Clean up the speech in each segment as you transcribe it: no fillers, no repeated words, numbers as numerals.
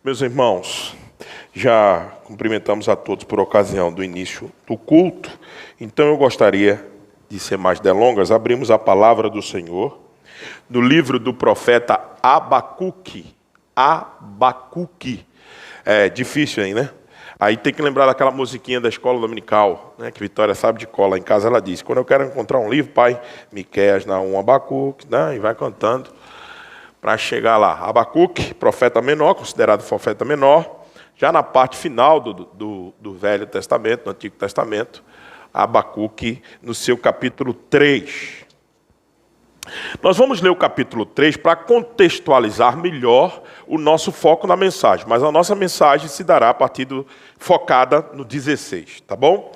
Meus irmãos, já cumprimentamos a todos por ocasião do início do culto, então eu gostaria de ser mais delongas. Abrimos a palavra do Senhor no livro do profeta Abacuque. Abacuque. É difícil aí, né? Aí tem que lembrar daquela musiquinha da escola dominical, né? Que Vitória sabe de cola. Em casa ela diz: quando eu quero encontrar um livro, pai, Miqueias, Naum, Abacuque, né? E vai cantando para chegar lá. Abacuque, profeta menor, considerado profeta menor, já na parte final do Velho Testamento, do Antigo Testamento. Abacuque, no seu capítulo 3. Nós vamos ler o capítulo 3 para contextualizar melhor o nosso foco na mensagem, mas a nossa mensagem se dará a partir focada no 16, tá bom?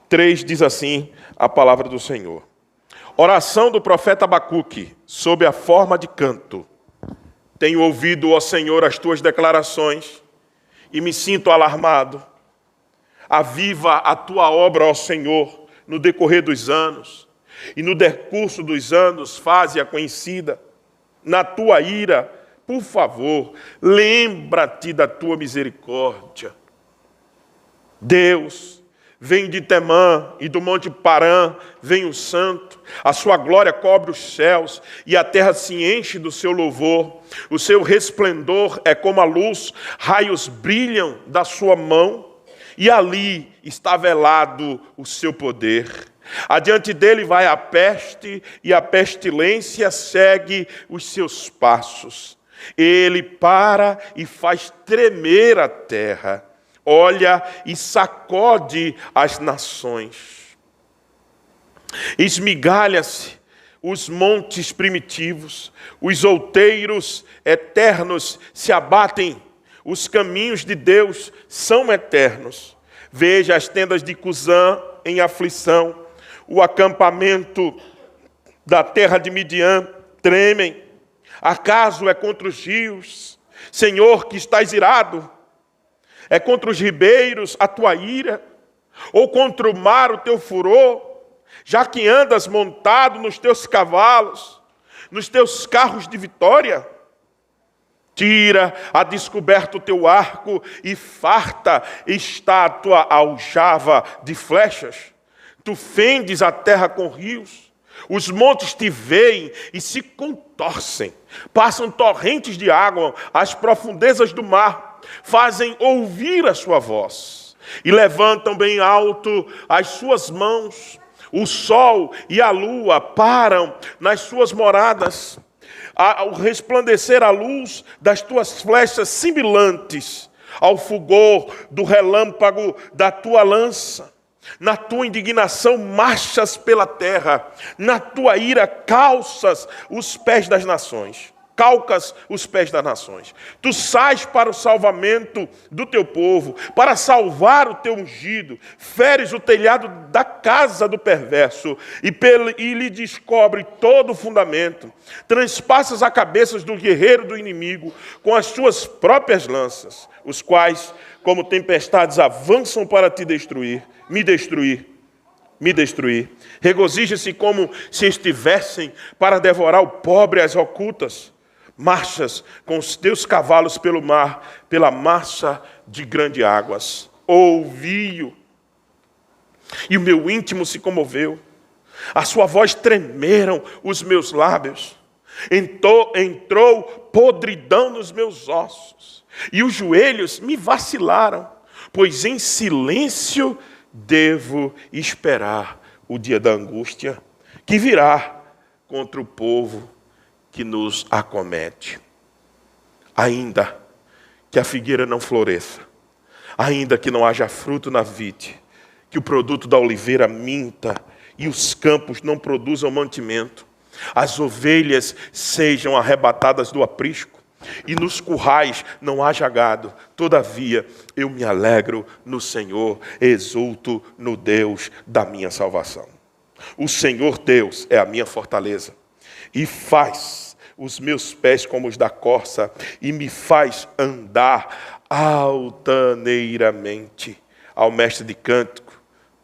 3 diz assim a palavra do Senhor. Oração do profeta Abacuque, sob a forma de canto. Tenho ouvido, ó Senhor, as tuas declarações e me sinto alarmado. Aviva a tua obra, ó Senhor, no decorrer dos anos, e no decurso dos anos faze-a conhecida. Na tua ira, por favor, lembra-te da tua misericórdia. Deus, vem de Temã e do monte Parã, vem o santo. A sua glória cobre os céus e a terra se enche do seu louvor. O seu resplendor é como a luz, raios brilham da sua mão e ali está velado o seu poder. Adiante dele vai a peste e a pestilência segue os seus passos. Ele para e faz tremer a terra. Olha e sacode as nações. Esmigalha-se os montes primitivos, os outeiros eternos se abatem, os caminhos de Deus são eternos. Veja as tendas de Cusã em aflição, o acampamento da terra de Midian tremem. Acaso é contra os rios, Senhor, que estás irado? É contra os ribeiros a tua ira? Ou contra o mar o teu furor? Já que andas montado nos teus cavalos, nos teus carros de vitória? Tira a descoberto o teu arco e farta está a tua aljava de flechas. Tu fendes a terra com rios. Os montes te veem e se contorcem. Passam torrentes de água às profundezas do mar. Fazem ouvir a sua voz. E levantam bem alto as suas mãos. O sol e a lua param nas suas moradas. Ao resplandecer a luz das tuas flechas similantes, ao fulgor do relâmpago da tua lança. Na tua indignação marchas pela terra, na tua ira calças os pés das nações. Calcas os pés das nações. Tu sais para o salvamento do teu povo, para salvar o teu ungido. Feres o telhado da casa do perverso e lhe descobre todo o fundamento. Transpassas a cabeça do guerreiro do inimigo com as suas próprias lanças, os quais, como tempestades, avançam para te destruir, me destruir. Regozija-se como se estivessem para devorar o pobre às ocultas. Marchas com os teus cavalos pelo mar, pela massa de grandes águas. Ouvi-o, e o meu íntimo se comoveu. A sua voz tremeram os meus lábios. Entrou podridão nos meus ossos, e os joelhos me vacilaram, pois em silêncio devo esperar o dia da angústia que virá contra o povo que nos acomete. Ainda que a figueira não floresça, ainda que não haja fruto na vide, que o produto da oliveira minta e os campos não produzam mantimento, as ovelhas sejam arrebatadas do aprisco e nos currais não haja gado, todavia eu me alegro no Senhor, exulto no Deus da minha salvação. O Senhor Deus é a minha fortaleza e faz os meus pés como os da corça e me faz andar altaneiramente ao mestre de cântico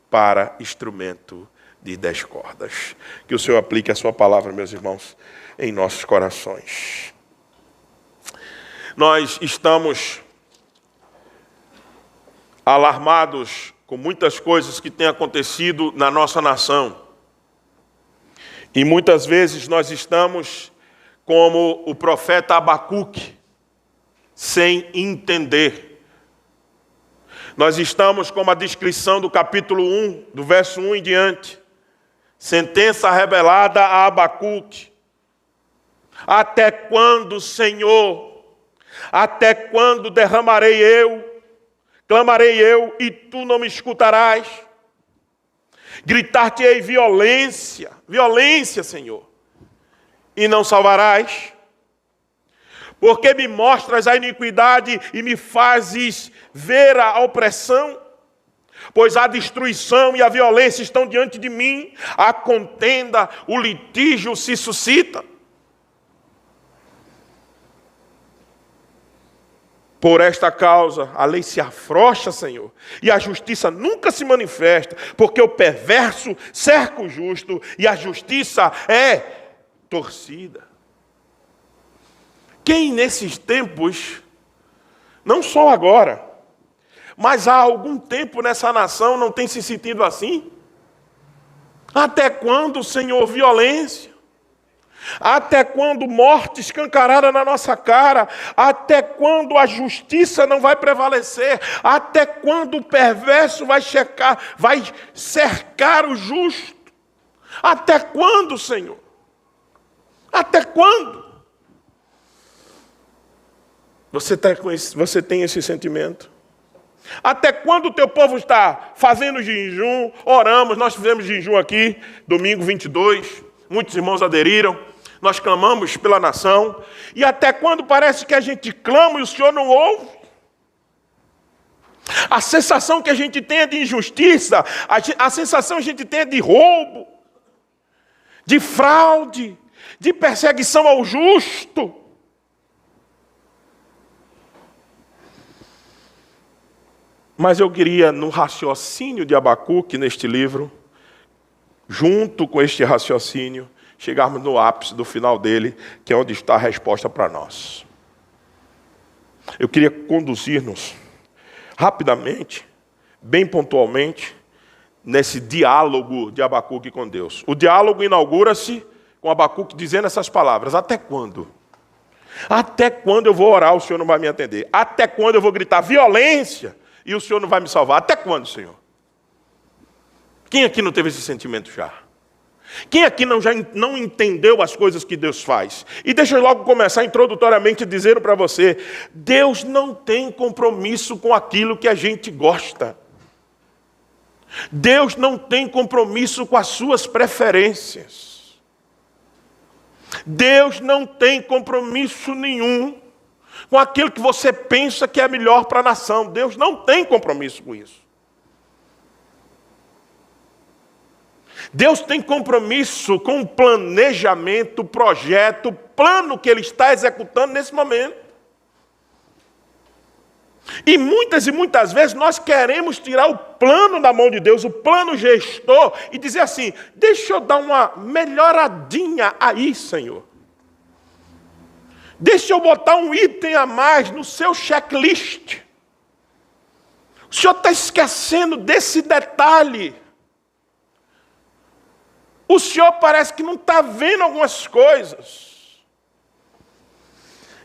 para instrumento de 10 cordas. Que o Senhor aplique a sua palavra, meus irmãos, em nossos corações. Nós estamos alarmados com muitas coisas que têm acontecido na nossa nação. E muitas vezes nós estamos como o profeta Abacuque, sem entender. Nós estamos como a descrição do capítulo 1, do verso 1 em diante. Sentença revelada a Abacuque. Até quando, Senhor? Até quando derramarei eu? Clamarei eu e tu não me escutarás? Gritar-te-ei violência, violência, Senhor, e não salvarás? Porque me mostras a iniquidade e me fazes ver a opressão? Pois a destruição e a violência estão diante de mim, a contenda, o litígio se suscita. Por esta causa, a lei se afrouxa, Senhor, e a justiça nunca se manifesta, porque o perverso cerca o justo e a justiça é torcida. Quem nesses tempos, não só agora, mas há algum tempo nessa nação não tem se sentido assim? Até quando, Senhor, violência? Até quando morte escancarada na nossa cara? Até quando a justiça não vai prevalecer? Até quando o perverso vai cercar o justo? Até quando, Senhor? Até quando? Você tem esse sentimento? Até quando o teu povo está fazendo jejum? Oramos, nós fizemos jejum aqui, domingo 22, muitos irmãos aderiram. Nós clamamos pela nação. E até quando parece que a gente clama e o Senhor não ouve? A sensação que a gente tem é de injustiça. A sensação que a gente tem é de roubo, de fraude, de perseguição ao justo. Mas eu queria, no raciocínio de Abacuque, neste livro, junto com este raciocínio, chegarmos no ápice do final dele, que é onde está a resposta para nós. Eu queria conduzir-nos rapidamente, bem pontualmente, nesse diálogo de Abacuque com Deus. O diálogo inaugura-se com Abacuque dizendo essas palavras: até quando? Até quando eu vou orar, o Senhor não vai me atender? Até quando eu vou gritar violência e o Senhor não vai me salvar? Até quando, Senhor? Quem aqui não teve esse sentimento já? Quem aqui não entendeu as coisas que Deus faz? E deixa eu logo começar introdutoriamente dizendo para você: Deus não tem compromisso com aquilo que a gente gosta. Deus não tem compromisso com as suas preferências. Deus não tem compromisso nenhum com aquilo que você pensa que é melhor para a nação. Deus não tem compromisso com isso. Deus tem compromisso com o planejamento, o projeto, o plano que Ele está executando nesse momento. E muitas vezes nós queremos tirar o plano da mão de Deus, o plano gestor, e dizer assim: deixa eu dar uma melhoradinha aí, Senhor. Deixa eu botar um item a mais no seu checklist. O Senhor está esquecendo desse detalhe. O Senhor parece que não está vendo algumas coisas.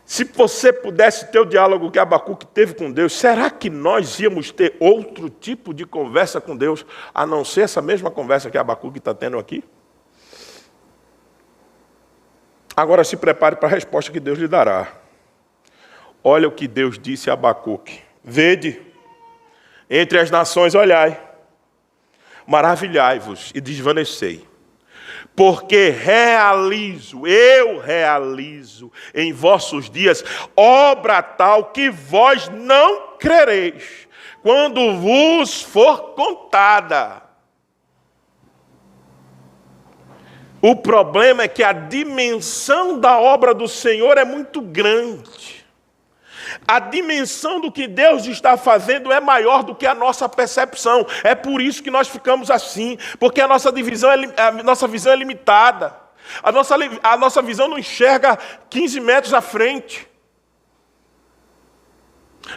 Se você pudesse ter o diálogo que Abacuque teve com Deus, será que nós íamos ter outro tipo de conversa com Deus, a não ser essa mesma conversa que Abacuque está tendo aqui? Agora se prepare para a resposta que Deus lhe dará. Olha o que Deus disse a Abacuque: vede, entre as nações olhai, maravilhai-vos e desvanecei. Porque eu realizo em vossos dias obra tal que vós não crereis, quando vos for contada. O problema é que a dimensão da obra do Senhor é muito grande. A dimensão do que Deus está fazendo é maior do que a nossa percepção. É por isso que nós ficamos assim, porque a nossa visão é limitada. A nossa visão não enxerga 15 metros à frente.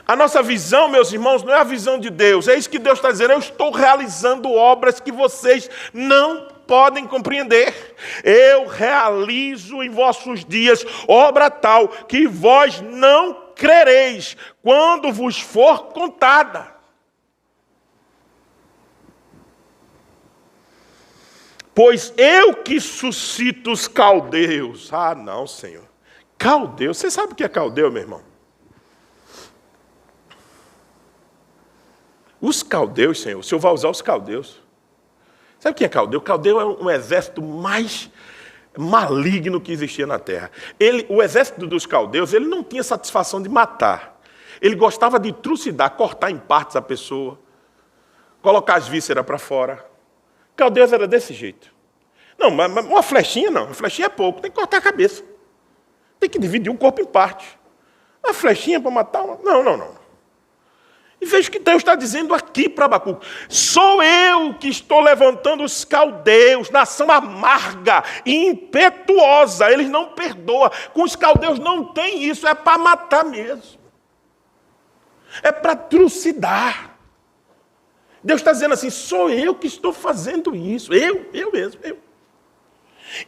A nossa visão, meus irmãos, não é a visão de Deus. É isso que Deus está dizendo. Eu estou realizando obras que vocês não podem compreender. Eu realizo em vossos dias obra tal que vós não crereis quando vos for contada. Pois eu que suscito os caldeus. Ah, não, Senhor. Caldeu. Você sabe o que é caldeu, meu irmão? Os caldeus, Senhor, o Senhor vai usar os caldeus. Sabe o que é caldeu? Caldeu é um exército mais maligno que existia na terra. O exército dos caldeus, ele não tinha satisfação de matar. Ele gostava de trucidar, cortar em partes a pessoa, colocar as vísceras para fora. Caldeus era desse jeito. Não, mas uma flechinha não. Uma flechinha é pouco, tem que cortar a cabeça. Tem que dividir o corpo em partes. Uma flechinha para matar uma... Não. E veja o que Deus está dizendo aqui para Abacuque. Sou eu que estou levantando os caldeus, nação amarga e impetuosa. Eles não perdoam. Com os caldeus não tem isso, é para matar mesmo. É para trucidar. Deus está dizendo assim, sou eu que estou fazendo isso. Eu mesmo.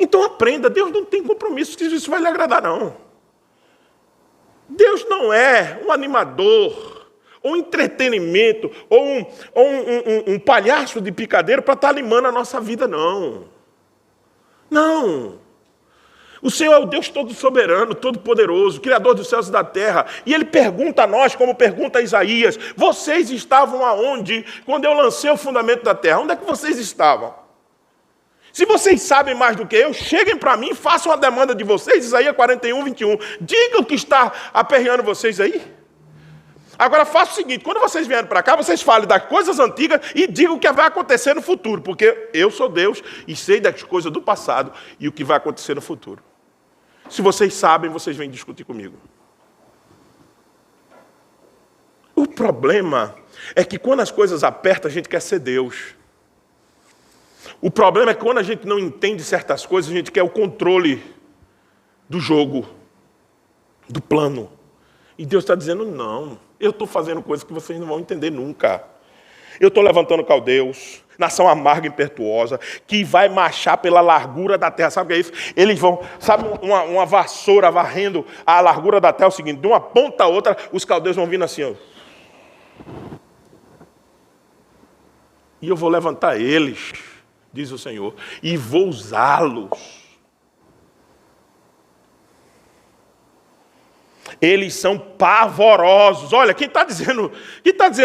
Então aprenda, Deus não tem compromisso que isso vai lhe agradar, não. Deus não é um animador, ou um entretenimento, ou um palhaço de picadeiro para estar animando a nossa vida, não. Não. O Senhor é o Deus todo soberano, todo poderoso, Criador dos céus e da terra. E Ele pergunta a nós, como pergunta a Isaías, vocês estavam aonde quando eu lancei o fundamento da terra? Onde é que vocês estavam? Se vocês sabem mais do que eu, cheguem para mim, façam a demanda de vocês, Isaías 41, 21. Digam o que está aperreando vocês aí. Agora faça o seguinte, quando vocês vierem para cá, vocês falem das coisas antigas e digam o que vai acontecer no futuro, porque eu sou Deus e sei das coisas do passado e o que vai acontecer no futuro. Se vocês sabem, vocês vêm discutir comigo. O problema é que quando as coisas apertam, a gente quer ser Deus. O problema é que quando a gente não entende certas coisas, a gente quer o controle do jogo, do plano. E Deus está dizendo, não, eu estou fazendo coisas que vocês não vão entender nunca. Eu estou levantando caldeus, nação amarga e impetuosa, que vai marchar pela largura da terra. Sabe o que é isso? Eles vão, sabe uma vassoura varrendo a largura da terra, é o seguinte, de uma ponta a outra, os caldeus vão vindo assim, ó. E eu vou levantar eles, diz o Senhor, e vou usá-los. Eles são pavorosos. Olha, quem está dizendo,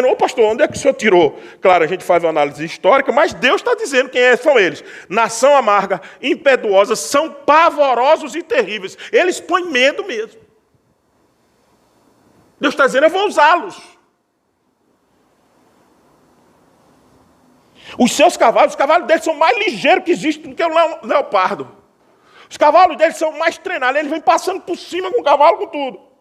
ô pastor, onde é que o senhor tirou? Claro, a gente faz uma análise histórica, mas Deus está dizendo quem são eles. Nação amarga, impetuosa, são pavorosos e terríveis. Eles põem medo mesmo. Deus está dizendo, eu vou usá-los. Os cavalos deles são mais ligeiros que existem do que o leopardo. Os cavalos deles são mais treinados, eles vêm passando por cima com o cavalo, com tudo.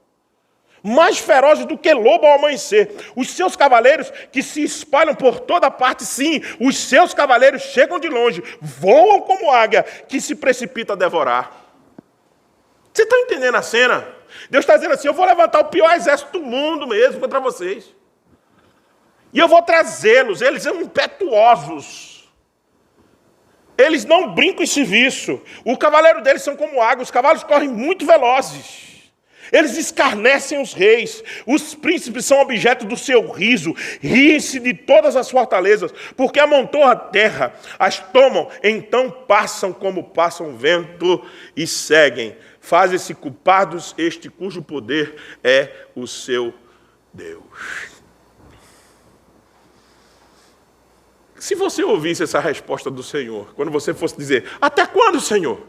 Mais ferozes do que lobo ao amanhecer. Os seus cavaleiros que se espalham por toda parte, sim, os seus cavaleiros chegam de longe, voam como águia que se precipita a devorar. Você está entendendo a cena? Deus está dizendo assim, eu vou levantar o pior exército do mundo mesmo contra vocês. E eu vou trazê-los, eles são impetuosos. Eles não brincam em serviço. O cavaleiro deles são como água, os cavalos correm muito velozes. Eles escarnecem os reis, os príncipes são objeto do seu riso, riem-se de todas as fortalezas, porque amontoam a terra, as tomam, então passam como passa um vento e seguem. Fazem-se culpados este cujo poder é o seu Deus. Se você ouvisse essa resposta do Senhor, quando você fosse dizer, até quando, Senhor?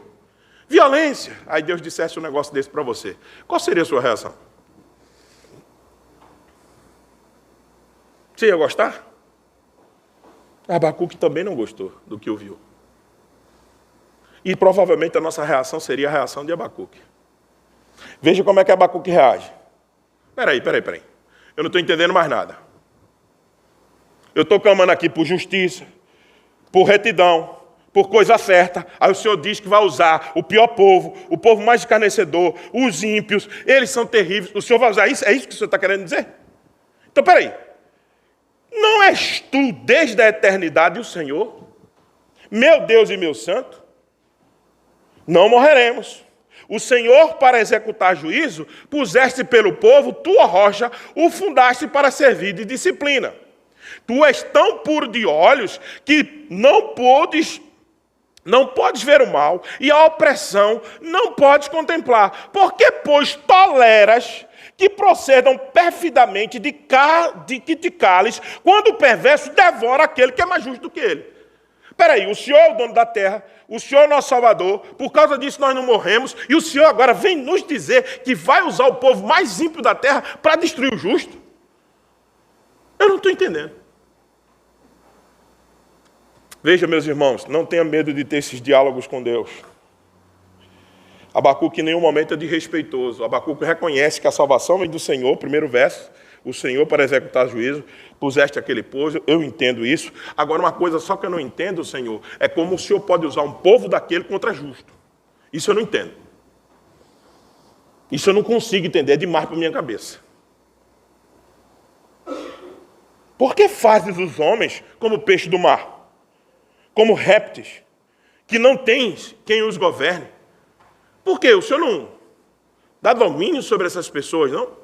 Violência. Aí Deus dissesse um negócio desse para você. Qual seria a sua reação? Você ia gostar? Abacuque também não gostou do que ouviu. E provavelmente a nossa reação seria a reação de Abacuque. Veja como é que Abacuque reage. Peraí. Eu não estou entendendo mais nada. Eu estou clamando aqui por justiça, por retidão, por coisa certa. Aí o Senhor diz que vai usar o pior povo, o povo mais escarnecedor, os ímpios, eles são terríveis. O Senhor vai usar isso? É isso que o Senhor está querendo dizer? Então, peraí. Não és tu desde a eternidade o Senhor? Meu Deus e meu santo? Não morreremos. O Senhor, para executar juízo, puseste pelo povo tua rocha, o fundaste para servir de disciplina. Tu és tão puro de olhos que não podes ver o mal, e a opressão não podes contemplar. Por que, pois, toleras que procedam perfidamente de que te cales, quando o perverso devora aquele que é mais justo do que ele? Espera aí, o Senhor é o dono da terra, o Senhor é o nosso Salvador, por causa disso nós não morremos, e o Senhor agora vem nos dizer que vai usar o povo mais ímpio da terra para destruir o justo? Eu não estou entendendo. Veja, meus irmãos, não tenha medo de ter esses diálogos com Deus. Abacuque em nenhum momento é desrespeitoso. Abacuque reconhece que a salvação vem do Senhor, primeiro verso, o Senhor para executar juízo, puseste aquele povo, eu entendo isso. Agora, uma coisa só que eu não entendo, Senhor, é como o Senhor pode usar um povo daquele contra justo. Isso eu não entendo. Isso eu não consigo entender, é demais para a minha cabeça. Por que fazes os homens como peixe do mar? Como répteis, que não tens quem os governe? Por quê? O Senhor não dá domínio sobre essas pessoas, não?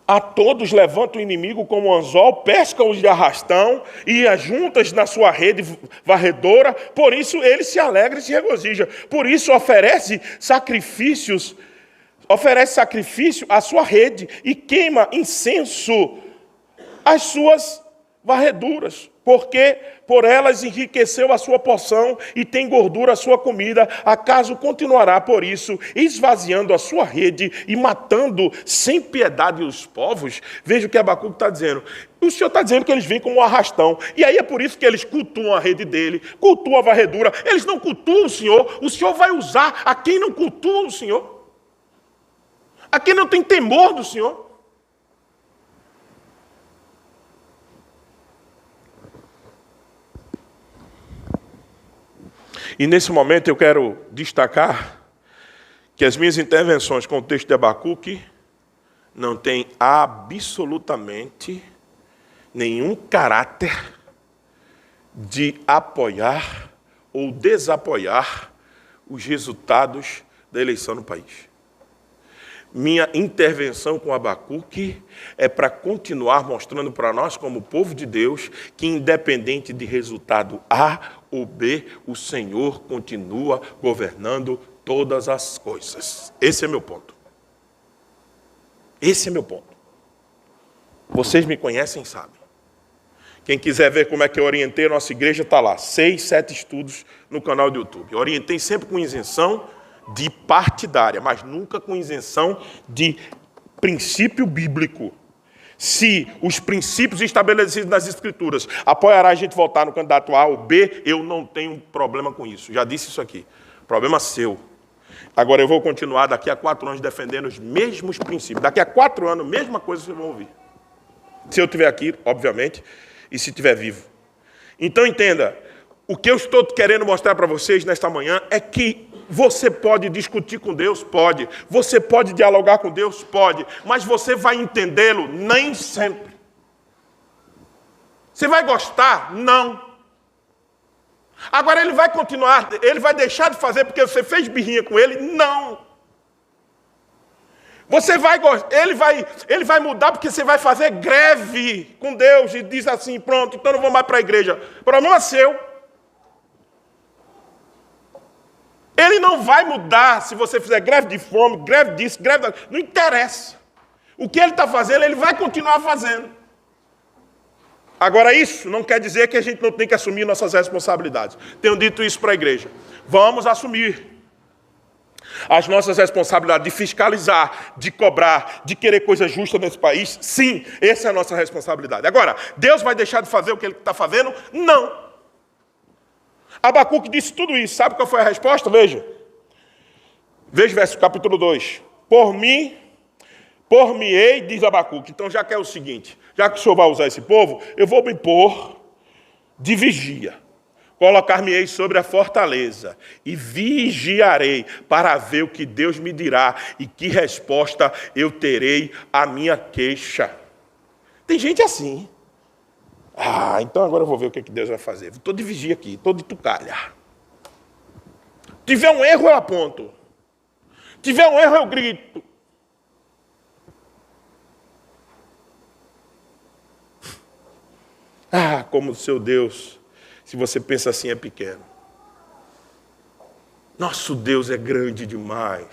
A todos levanta o inimigo como anzol, pesca-os de arrastão e ajuntas na sua rede varredora. Por isso ele se alegra e se regozija. Por isso oferece sacrifício à sua rede e queima incenso às suas varreduras, porque por elas enriqueceu a sua porção e tem gordura a sua comida. Acaso continuará por isso, esvaziando a sua rede e matando sem piedade os povos? Veja o que Abacuque está dizendo. O Senhor está dizendo que eles vêm como um arrastão, e aí é por isso que eles cultuam a rede dele, cultuam a varredura. Eles não cultuam o Senhor vai usar a quem não cultua o Senhor, a quem não tem temor do Senhor. E nesse momento eu quero destacar que as minhas intervenções com o texto de Abacuque não têm absolutamente nenhum caráter de apoiar ou desapoiar os resultados da eleição no país. Minha intervenção com Abacuque é para continuar mostrando para nós, como povo de Deus, que independente de resultado A ou B, o Senhor continua governando todas as coisas. Esse é meu ponto. Esse é meu ponto. Vocês me conhecem e sabem. Quem quiser ver como é que eu orientei a nossa igreja, está lá. 6, 7 estudos no canal do YouTube. Eu orientei sempre com isenção de partidária, mas nunca com isenção de princípio bíblico. Se os princípios estabelecidos nas Escrituras apoiará a gente votar no candidato A ou B, eu não tenho problema com isso. Já disse isso aqui. Problema seu. Agora eu vou continuar daqui a 4 anos defendendo os mesmos princípios. Daqui a 4 anos, mesma coisa vocês vão ouvir. Se eu estiver aqui, obviamente, e se estiver vivo. Então entenda, o que eu estou querendo mostrar para vocês nesta manhã é que você pode discutir com Deus? Pode. Você pode dialogar com Deus? Pode. Mas você vai entendê-lo? Nem sempre. Você vai gostar? Não. Agora ele vai continuar, ele vai deixar de fazer porque você fez birrinha com ele? Não. Ele vai mudar porque você vai fazer greve com Deus e diz assim, pronto, então não vou mais para a igreja. Problema seu. Ele não vai mudar se você fizer greve de fome, greve disso, greve daquilo. Não interessa. O que ele está fazendo, ele vai continuar fazendo. Agora, isso não quer dizer que a gente não tem que assumir nossas responsabilidades. Tenho dito isso para a igreja. Vamos assumir as nossas responsabilidades de fiscalizar, de cobrar, de querer coisa justa nesse país. Sim, essa é a nossa responsabilidade. Agora, Deus vai deixar de fazer o que ele está fazendo? Não. Abacuque disse tudo isso. Sabe qual foi a resposta? Veja. Veja o verso capítulo 2. Por-me-ei, diz Abacuque. Então já que é o seguinte, já que o Senhor vai usar esse povo, eu vou me pôr de vigia. Colocar-me-ei sobre a fortaleza e vigiarei para ver o que Deus me dirá e que resposta eu terei à minha queixa. Tem gente assim. Então agora eu vou ver o que Deus vai fazer. Estou de vigia aqui, estou de tucalha. Tiver um erro, eu aponto. Tiver um erro, eu grito. Como o seu Deus, se você pensa assim, é pequeno. Nosso Deus é grande demais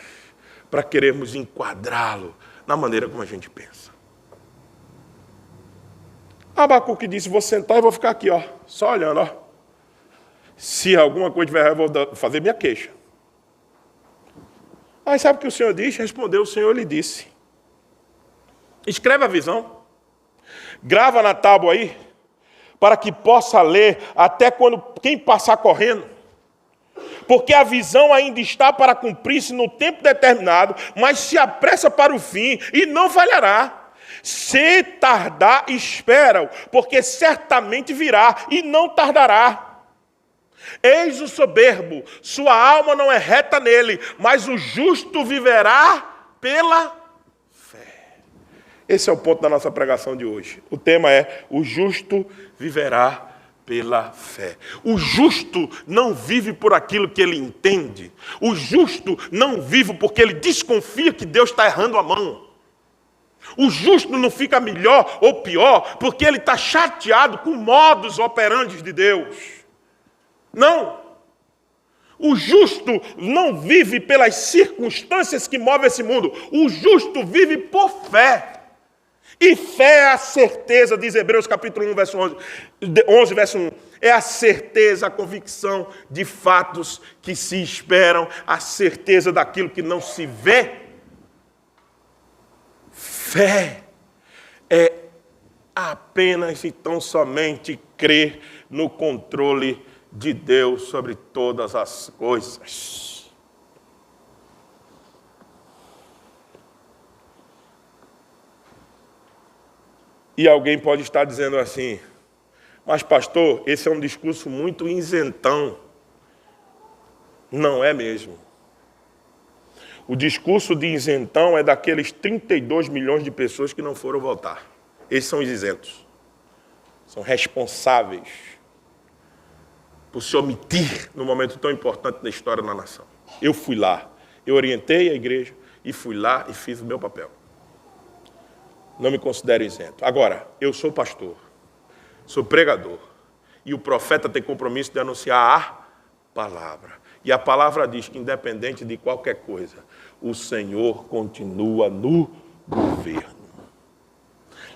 para querermos enquadrá-lo na maneira como a gente pensa. Abacuque disse, vou sentar e vou ficar aqui, só olhando. Se alguma coisa tiver, eu vou fazer minha queixa. Aí sabe o que o Senhor disse? Respondeu, o Senhor lhe disse. Escreve a visão. Grava na tábua aí, para que possa ler até quando quem passar correndo. Porque a visão ainda está para cumprir-se no tempo determinado, mas se apressa para o fim e não falhará. Se tardar, espera-o, porque certamente virá e não tardará. Eis o soberbo, sua alma não é reta nele, mas o justo viverá pela fé. Esse é o ponto da nossa pregação de hoje. O tema é, o justo viverá pela fé. O justo não vive por aquilo que ele entende. O justo não vive porque ele desconfia que Deus está errando a mão. O justo não fica melhor ou pior porque ele está chateado com modus operandi de Deus. Não. O justo não vive pelas circunstâncias que movem esse mundo. O justo vive por fé. E fé é a certeza, diz Hebreus capítulo 1, verso 11, verso 1. É a certeza, a convicção de fatos que se esperam, a certeza daquilo que não se vê. Fé é apenas e tão somente crer no controle de Deus sobre todas as coisas. E alguém pode estar dizendo assim, mas pastor, esse é um discurso muito isentão. Não é mesmo. O discurso de isentão é daqueles 32 milhões de pessoas que não foram votar. Esses são os isentos. São responsáveis por se omitir num momento tão importante da história da nação. Eu fui lá, eu orientei a igreja e fui lá e fiz o meu papel. Não me considero isento. Agora, eu sou pastor, sou pregador, e o profeta tem compromisso de anunciar a palavra. E a palavra diz que, independente de qualquer coisa, o Senhor continua no governo.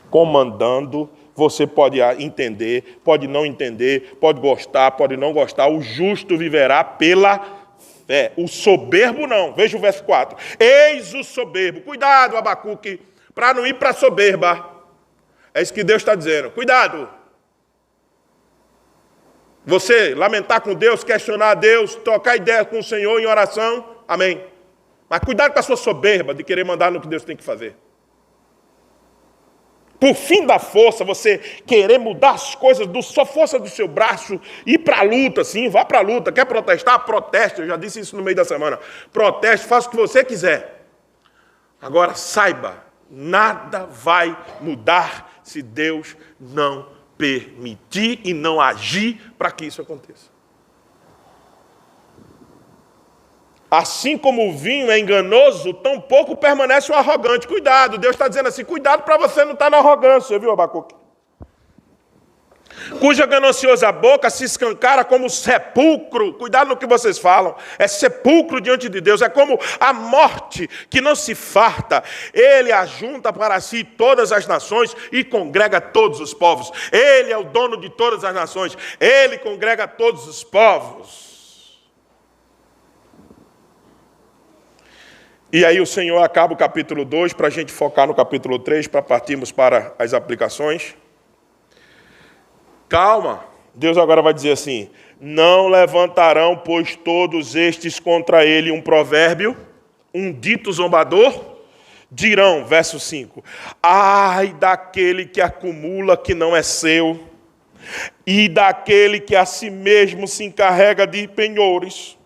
Comandando, você pode entender, pode não entender, pode gostar, pode não gostar, o justo viverá pela fé. O soberbo não. Veja o verso 4. Eis o soberbo. Cuidado, Abacuque, para não ir para a soberba. É isso que Deus está dizendo. Cuidado. Você lamentar com Deus, questionar a Deus, trocar ideia com o Senhor em oração, amém. Mas cuidado com a sua soberba de querer mandar no que Deus tem que fazer. Por fim da força, você querer mudar as coisas, só força do seu braço, ir para a luta, sim, vá para a luta. Quer protestar? Proteste, eu já disse isso no meio da semana. Proteste, faça o que você quiser. Agora, saiba, nada vai mudar se Deus não permitir e não agir para que isso aconteça. Assim como o vinho é enganoso, tão pouco permanece o arrogante. Cuidado, Deus está dizendo assim, cuidado para você não estar na arrogância, viu, Abacuque? Cuja gananciosa boca se escancara como sepulcro. Cuidado no que vocês falam. É sepulcro diante de Deus. É como a morte que não se farta. Ele ajunta para si todas as nações e congrega todos os povos. Ele é o dono de todas as nações. Ele congrega todos os povos. E aí o Senhor acaba o capítulo 2 para a gente focar no capítulo 3, para partirmos para as aplicações. Calma, Deus agora vai dizer assim, não levantarão, pois todos estes contra ele um provérbio, um dito zombador, dirão, verso 5, ai daquele que acumula que não é seu, e daquele que a si mesmo se encarrega de penhores.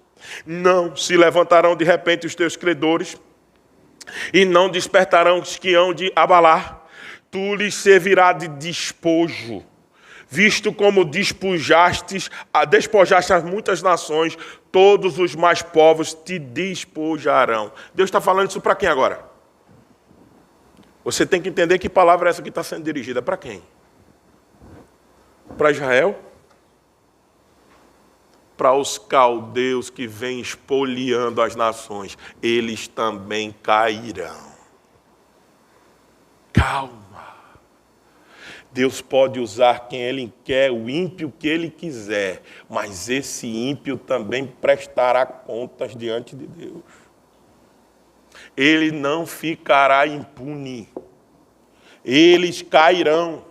Não se levantarão de repente os teus credores, e não despertarão os que hão de abalar. Tu lhes servirá de despojo, visto como despojaste as muitas nações, todos os mais povos te despojarão. Deus está falando isso para quem agora? Você tem que entender que palavra é essa que está sendo dirigida para quem? Para Israel? Para os caldeus que vêm espoliando as nações, eles também cairão. Calma. Deus pode usar quem Ele quer, o ímpio que Ele quiser, mas esse ímpio também prestará contas diante de Deus. Ele não ficará impune. Eles cairão.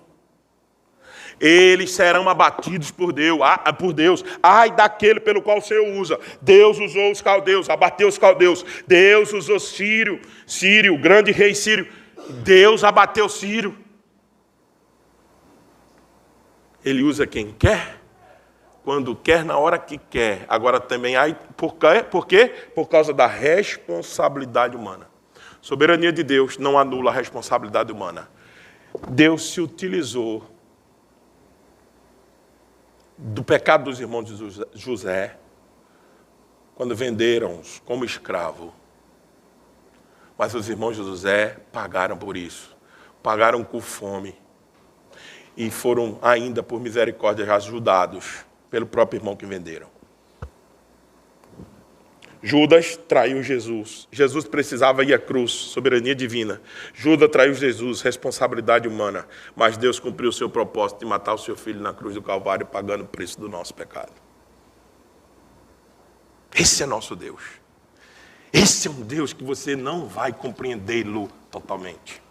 Eles serão abatidos por Deus. Ai daquele pelo qual o Senhor usa. Deus usou os caldeus, abateu os caldeus. Deus usou Sírio, o grande rei Sírio. Deus abateu Sírio. Ele usa quem quer, quando quer, na hora que quer. Agora também, por quê? Por causa da responsabilidade humana. Soberania de Deus não anula a responsabilidade humana. Deus se utilizou do pecado dos irmãos de José, quando venderam-os como escravo. Mas os irmãos de José pagaram por isso. Pagaram com fome. E foram ainda, por misericórdia, ajudados pelo próprio irmão que venderam. Judas traiu Jesus. Jesus precisava ir à cruz, soberania divina. Judas traiu Jesus, responsabilidade humana. Mas Deus cumpriu o seu propósito de matar o seu filho na cruz do Calvário, pagando o preço do nosso pecado. Esse é nosso Deus. Esse é um Deus que você não vai compreendê-lo totalmente.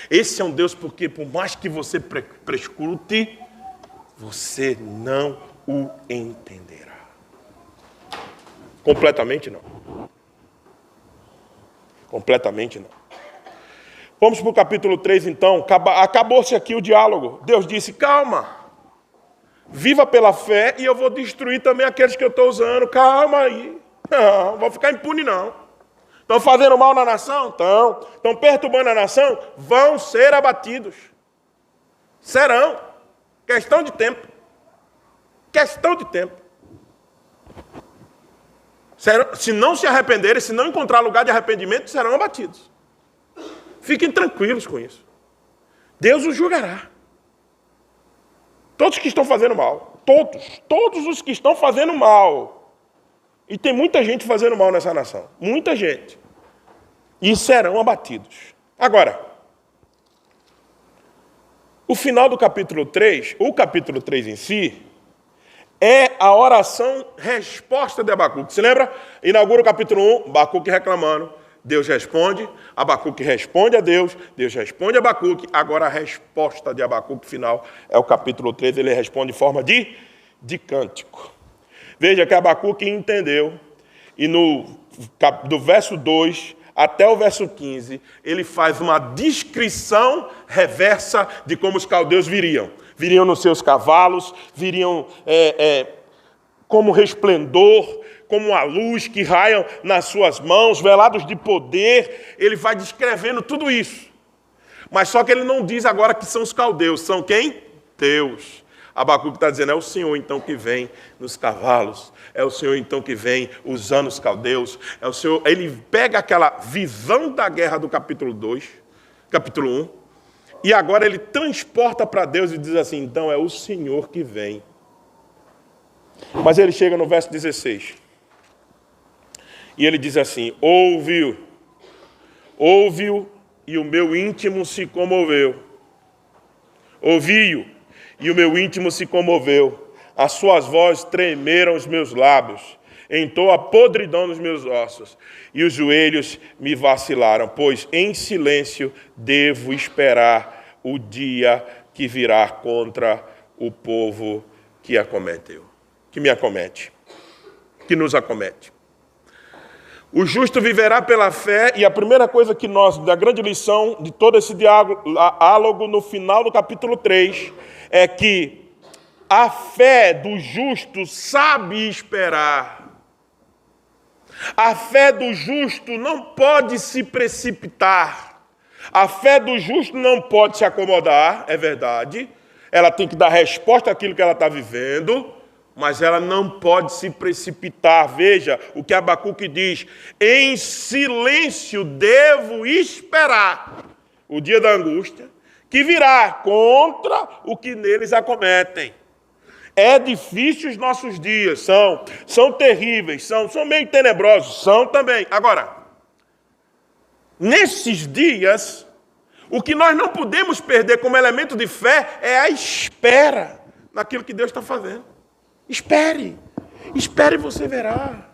Esse é um Deus porque, por mais que você prescrute, você não o entenderá. Completamente não. Completamente não. Vamos para o capítulo 3, então. Acabou-se aqui o diálogo. Deus disse, calma. Viva pela fé e eu vou destruir também aqueles que eu estou usando. Calma aí. Não vou ficar impune, não. Estão fazendo mal na nação? Estão perturbando a nação? Vão ser abatidos. Serão. Questão de tempo. Questão de tempo. Se não se arrependerem, se não encontrar lugar de arrependimento, serão abatidos. Fiquem tranquilos com isso. Deus os julgará. Todos que estão fazendo mal. Todos os que estão fazendo mal. E tem muita gente fazendo mal nessa nação. Muita gente. E serão abatidos. Agora, o final do capítulo 3, o capítulo 3 em si, é a oração resposta de Abacuque. Se lembra? Inaugura o capítulo 1, Abacuque reclamando. Deus responde, Abacuque responde a Deus, Deus responde a Abacuque. Agora a resposta de Abacuque final é o capítulo 3, ele responde em forma de cântico. Veja que Abacuque entendeu, e do verso 2 até o verso 15, ele faz uma descrição reversa de como os caldeus viriam. Viriam nos seus cavalos, viriam como resplendor, como a luz que raia nas suas mãos, velados de poder. Ele vai descrevendo tudo isso. Mas só que ele não diz agora que são os caldeus. São quem? Deus. Abacuque está dizendo, é o Senhor então que vem nos cavalos, é o Senhor então que vem usando os caldeus, é o Senhor. Ele pega aquela visão da guerra do capítulo 2, capítulo 1, e agora ele transporta para Deus e diz assim, então é o Senhor que vem. Mas ele chega no verso 16, e ele diz assim, ouve-o, e o meu íntimo se comoveu. Ouvi-o, e o meu íntimo se comoveu. As suas vozes tremeram os meus lábios. Entrou a podridão nos meus ossos. E os joelhos me vacilaram. Pois em silêncio devo esperar o dia que virá contra o povo que acometeu. Que me acomete. Que nos acomete. O justo viverá pela fé, e a primeira coisa que nós, da grande lição de todo esse diálogo no final do capítulo 3, é que A fé do justo sabe esperar. A fé do justo não pode se precipitar. A fé do justo não pode se acomodar, é verdade. Ela tem que dar resposta àquilo que ela está vivendo, mas ela não pode se precipitar. Veja o que Abacuque diz: em silêncio devo esperar o dia da angústia, que virá contra o que neles acometem. É difícil os nossos dias, são terríveis, são meio tenebrosos, são também. Agora, nesses dias, o que nós não podemos perder como elemento de fé é a espera naquilo que Deus está fazendo. Espere e você verá.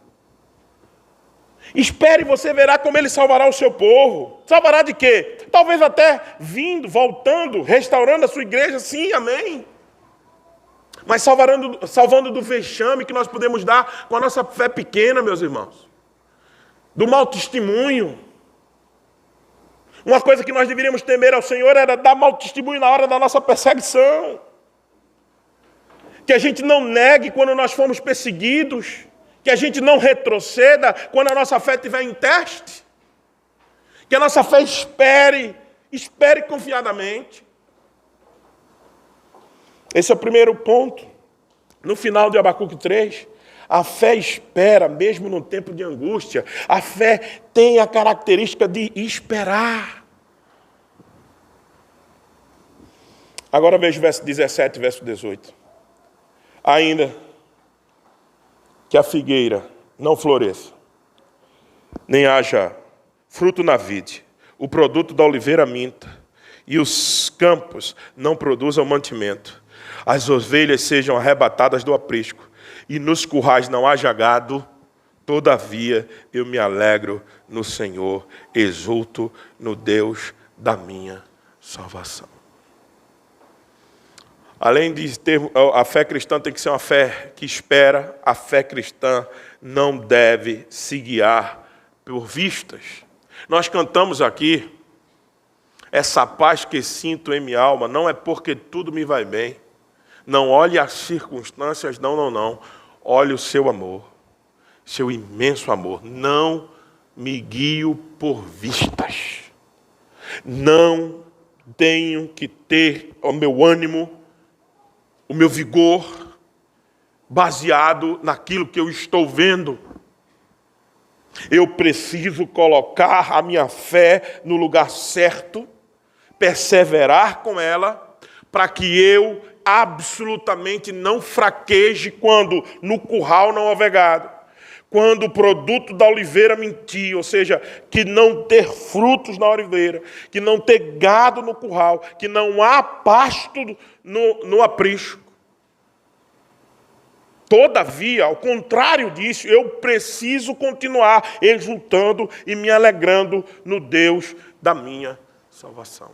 Espere e você verá como Ele salvará o seu povo. Salvará de quê? Talvez até vindo, voltando, restaurando a sua igreja, sim, amém. Mas salvando do vexame que nós podemos dar com a nossa fé pequena, meus irmãos. Do mau testemunho. Uma coisa que nós deveríamos temer ao Senhor era dar mau testemunho na hora da nossa perseguição. Que a gente não negue quando nós formos perseguidos. Que a gente não retroceda quando a nossa fé estiver em teste. Que a nossa fé espere confiadamente. Esse é o primeiro ponto. No final de Abacuque 3, a fé espera, mesmo no tempo de angústia. A fé tem a característica de esperar. Agora veja o verso 17 e verso 18. Ainda que a figueira não floresça, nem haja fruto na vide, o produto da oliveira minta, e os campos não produzam mantimento, as ovelhas sejam arrebatadas do aprisco, e nos currais não haja gado, todavia eu me alegro no Senhor, exulto no Deus da minha salvação. Além de ter, a fé cristã tem que ser uma fé que espera, a fé cristã não deve se guiar por vistas. Nós cantamos aqui, essa paz que sinto em minha alma, não é porque tudo me vai bem. Não olhe as circunstâncias, não. Olhe o seu amor, seu imenso amor. Não me guio por vistas. Não tenho que ter o meu ânimo, o meu vigor, baseado naquilo que eu estou vendo. Eu preciso colocar a minha fé no lugar certo, perseverar com ela, para que eu absolutamente não fraqueje quando no curral não houver gado, quando o produto da oliveira mentir, ou seja, que não ter frutos na oliveira, que não ter gado no curral, que não há pasto no aprisco. Todavia, ao contrário disso, eu preciso continuar exultando e me alegrando no Deus da minha salvação.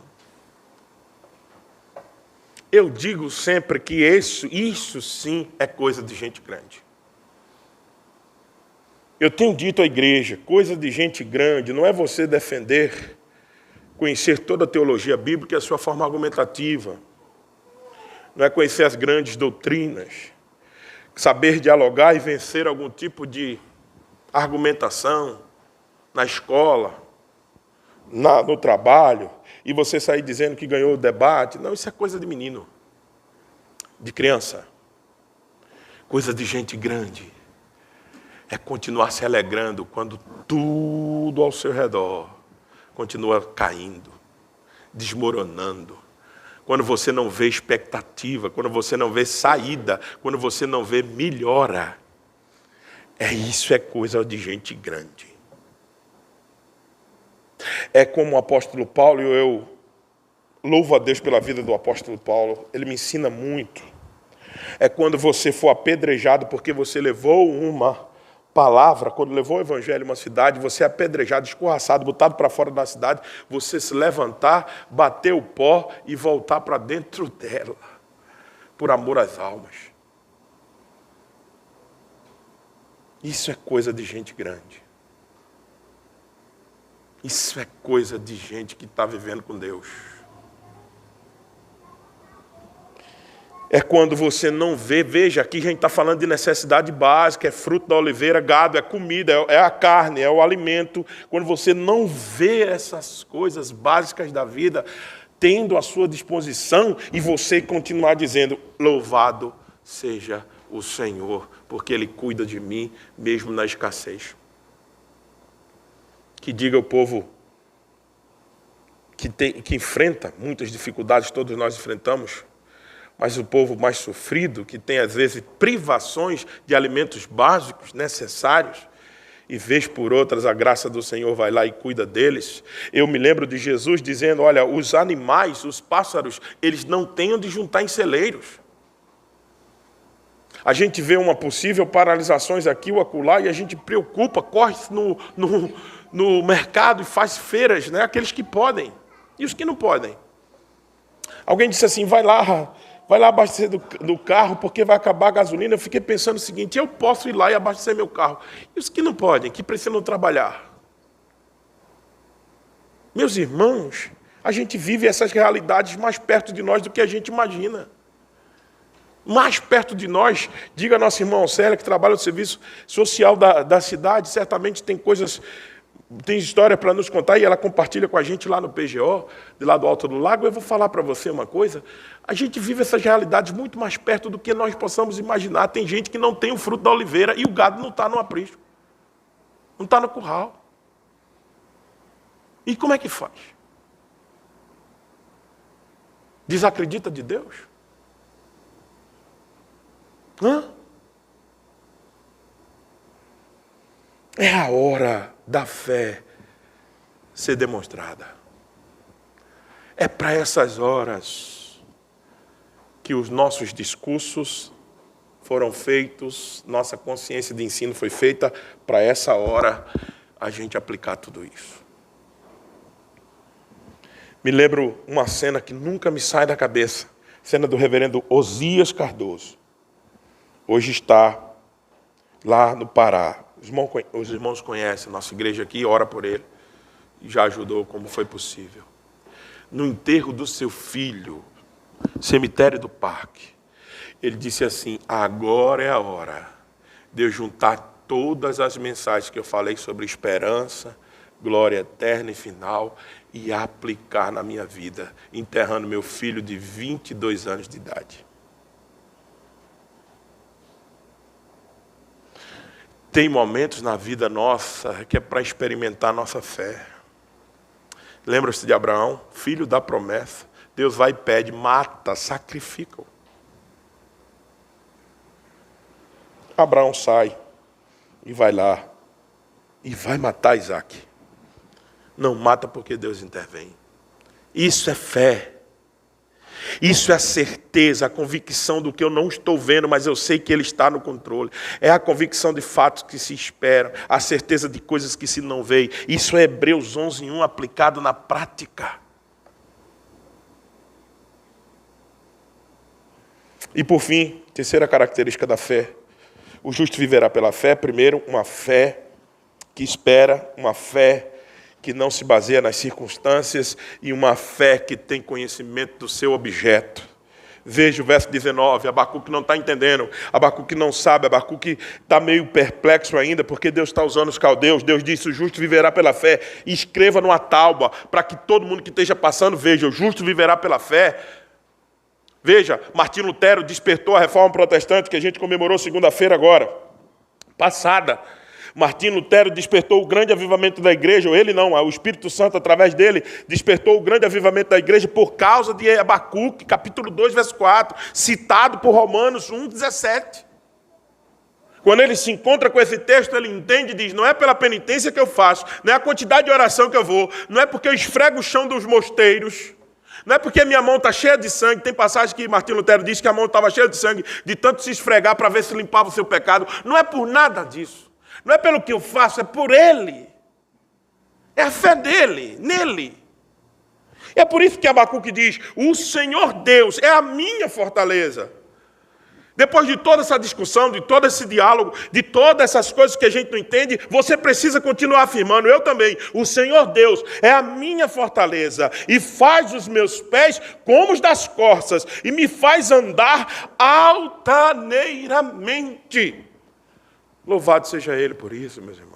Eu digo sempre que isso sim é coisa de gente grande. Eu tenho dito à igreja, coisa de gente grande não é você defender, conhecer toda a teologia bíblica e a sua forma argumentativa. Não é conhecer as grandes doutrinas, saber dialogar e vencer algum tipo de argumentação na escola, no trabalho, e você sair dizendo que ganhou o debate. Não, isso é coisa de menino, de criança. Coisa de gente grande. É continuar se alegrando quando tudo ao seu redor continua caindo, desmoronando. Quando você não vê expectativa, quando você não vê saída, quando você não vê melhora. Isso é coisa de gente grande. É como o apóstolo Paulo, e eu louvo a Deus pela vida do apóstolo Paulo, ele me ensina muito. É quando você for apedrejado porque você levou uma palavra, quando levou o evangelho a uma cidade, você é apedrejado, escorraçado, botado para fora da cidade, você se levantar, bater o pó e voltar para dentro dela, por amor às almas. Isso é coisa de gente grande. Isso é coisa de gente que está vivendo com Deus. É quando você não vê, veja, aqui a gente está falando de necessidade básica, é fruto da oliveira, gado, é comida, é a carne, é o alimento. Quando você não vê essas coisas básicas da vida tendo à sua disposição e você continuar dizendo, louvado seja o Senhor, porque Ele cuida de mim mesmo na escassez. Que diga o povo que enfrenta muitas dificuldades, todos nós enfrentamos, mas o povo mais sofrido, que tem às vezes privações de alimentos básicos necessários, e vez por outras a graça do Senhor vai lá e cuida deles. Eu me lembro de Jesus dizendo, olha, os animais, os pássaros, eles não têm onde juntar em celeiros. A gente vê uma possível paralisações aqui ou acolá e a gente preocupa, corre no mercado e faz feiras, né? Aqueles que podem e os que não podem. Alguém disse assim, vai lá abastecer do carro porque vai acabar a gasolina. Eu fiquei pensando o seguinte, eu posso ir lá e abastecer meu carro. E os que não podem, que precisam trabalhar? Meus irmãos, a gente vive essas realidades mais perto de nós do que a gente imagina. Mais perto de nós, diga a nossa irmã Célia, que trabalha no serviço social da cidade, certamente tem história para nos contar, e ela compartilha com a gente lá no PGO, de lá do Alto do Lago. Eu vou falar para você uma coisa, a gente vive essas realidades muito mais perto do que nós possamos imaginar. Tem gente que não tem o fruto da oliveira e o gado não está no aprisco, não está no curral. E como é que faz? Desacredita de Deus? É a hora da fé ser demonstrada. É para essas horas que os nossos discursos foram feitos, nossa consciência de ensino foi feita para essa hora a gente aplicar tudo isso. Me lembro uma cena que nunca me sai da cabeça, cena do reverendo Osias Cardoso. Hoje está lá no Pará. Os irmãos conhecem a nossa igreja aqui, ora por ele. E já ajudou como foi possível. No enterro do seu filho, cemitério do Parque, ele disse assim, agora é a hora de eu juntar todas as mensagens que eu falei sobre esperança, glória eterna e final, e aplicar na minha vida, enterrando meu filho de 22 anos de idade. Tem momentos na vida nossa que é para experimentar nossa fé. Lembra-se de Abraão, filho da promessa. Deus vai e pede, mata, sacrifica-o. Abraão sai e vai lá e vai matar Isaac. Não mata porque Deus intervém. Isso é fé. Isso é a certeza, a convicção do que eu não estou vendo, mas eu sei que Ele está no controle. É a convicção de fatos que se esperam, a certeza de coisas que se não veem. Isso é Hebreus 11:1 aplicado na prática. E por fim, terceira característica da fé. O justo viverá pela fé. Primeiro, uma fé que espera, uma fé que não se baseia nas circunstâncias e uma fé que tem conhecimento do seu objeto. Veja o verso 19, Abacuque não está entendendo, Abacuque não sabe, Abacuque está meio perplexo ainda, porque Deus está usando os caldeus. Deus disse, o justo viverá pela fé, e escreva numa tábua, para que todo mundo que esteja passando veja, o justo viverá pela fé. Veja, Martinho Lutero despertou a reforma protestante, que a gente comemorou segunda-feira agora, passada. Martinho Lutero despertou o grande avivamento da igreja, ou ele não, o Espírito Santo, através dele, despertou o grande avivamento da igreja por causa de Abacuque, capítulo 2, verso 4, citado por Romanos 1:17. Quando ele se encontra com esse texto, ele entende e diz, não é pela penitência que eu faço, não é a quantidade de oração que eu vou, não é porque eu esfrego o chão dos mosteiros, não é porque a minha mão está cheia de sangue. Tem passagem que Martinho Lutero disse que a mão estava cheia de sangue, de tanto se esfregar para ver se limpava o seu pecado. Não é por nada disso. Não é pelo que eu faço, é por Ele. É a fé dele, nele. É por isso que Abacuque diz, o Senhor Deus é a minha fortaleza. Depois de toda essa discussão, de todo esse diálogo, de todas essas coisas que a gente não entende, você precisa continuar afirmando, eu também, o Senhor Deus é a minha fortaleza e faz os meus pés como os das corças e me faz andar altaneiramente. Louvado seja Ele por isso, meus irmãos.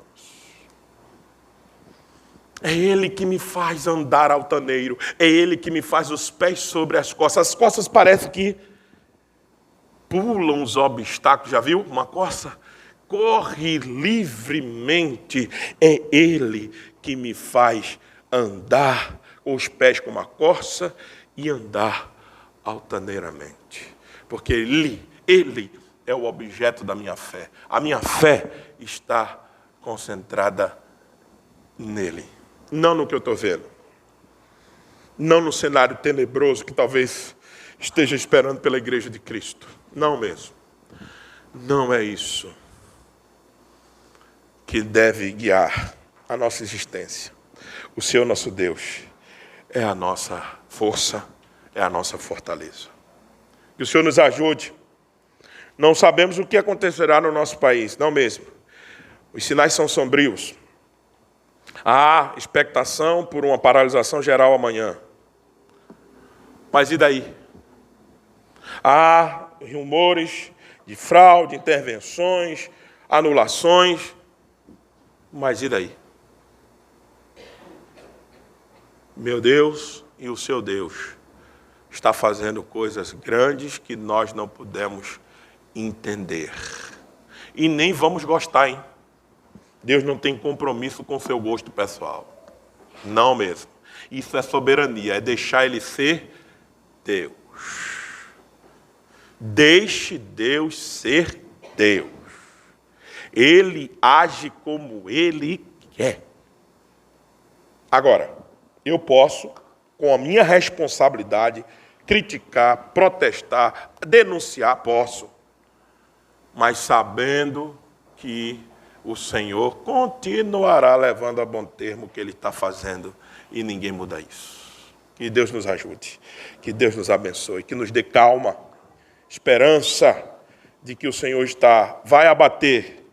É Ele que me faz andar altaneiro, é Ele que me faz os pés sobre as costas. As costas parecem que pulam os obstáculos, já viu? Uma corça corre livremente. É Ele que me faz andar com os pés como a corça e andar altaneiramente. Porque Ele é o objeto da minha fé. A minha fé está concentrada nele. Não no que eu estou vendo. Não no cenário tenebroso que talvez esteja esperando pela igreja de Cristo. Não mesmo. Não é isso que deve guiar a nossa existência. O Senhor nosso Deus é a nossa força, é a nossa fortaleza. Que o Senhor nos ajude. Não sabemos o que acontecerá no nosso país, não mesmo. Os sinais são sombrios. Há expectação por uma paralisação geral amanhã. Mas e daí? Há rumores de fraude, intervenções, anulações. Mas e daí? Meu Deus e o seu Deus está fazendo coisas grandes que nós não podemos entender. E nem vamos gostar, hein? Deus não tem compromisso com o seu gosto pessoal. Não mesmo. Isso é soberania, é deixar Ele ser Deus. Deixe Deus ser Deus. Ele age como Ele quer. Agora, eu posso, com a minha responsabilidade, criticar, protestar, denunciar, posso. Mas sabendo que o Senhor continuará levando a bom termo o que Ele está fazendo e ninguém muda isso. Que Deus nos ajude, que Deus nos abençoe, que nos dê calma, esperança de que o Senhor vai abater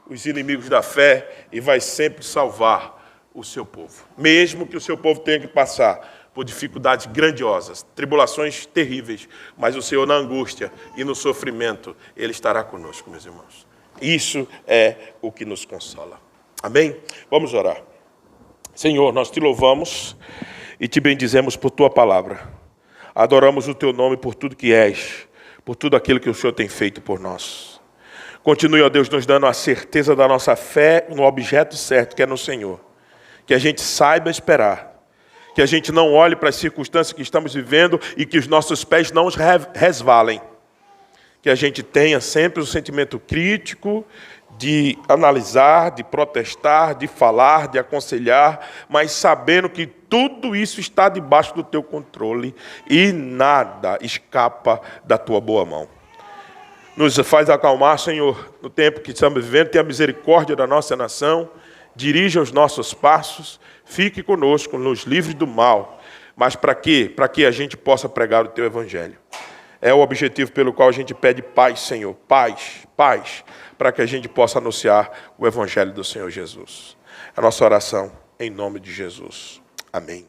os inimigos da fé e vai sempre salvar o seu povo. Mesmo que o seu povo tenha que passar por dificuldades grandiosas, tribulações terríveis, mas o Senhor na angústia e no sofrimento, Ele estará conosco, meus irmãos. Isso é o que nos consola. Amém? Vamos orar. Senhor, nós te louvamos e te bendizemos por tua palavra. Adoramos o teu nome por tudo que és, por tudo aquilo que o Senhor tem feito por nós. Continue, ó Deus, nos dando a certeza da nossa fé no objeto certo, que é no Senhor. Que a gente saiba esperar. Que a gente não olhe para as circunstâncias que estamos vivendo e que os nossos pés não resvalem. Que a gente tenha sempre um sentimento crítico de analisar, de protestar, de falar, de aconselhar, mas sabendo que tudo isso está debaixo do teu controle e nada escapa da tua boa mão. Nos faz acalmar, Senhor, no tempo que estamos vivendo, tenha misericórdia da nossa nação, dirija os nossos passos, fique conosco, nos livre do mal. Mas para quê? Para que a gente possa pregar o teu evangelho. É o objetivo pelo qual a gente pede paz, Senhor. Paz, paz, para que a gente possa anunciar o evangelho do Senhor Jesus. A nossa oração em nome de Jesus. Amém.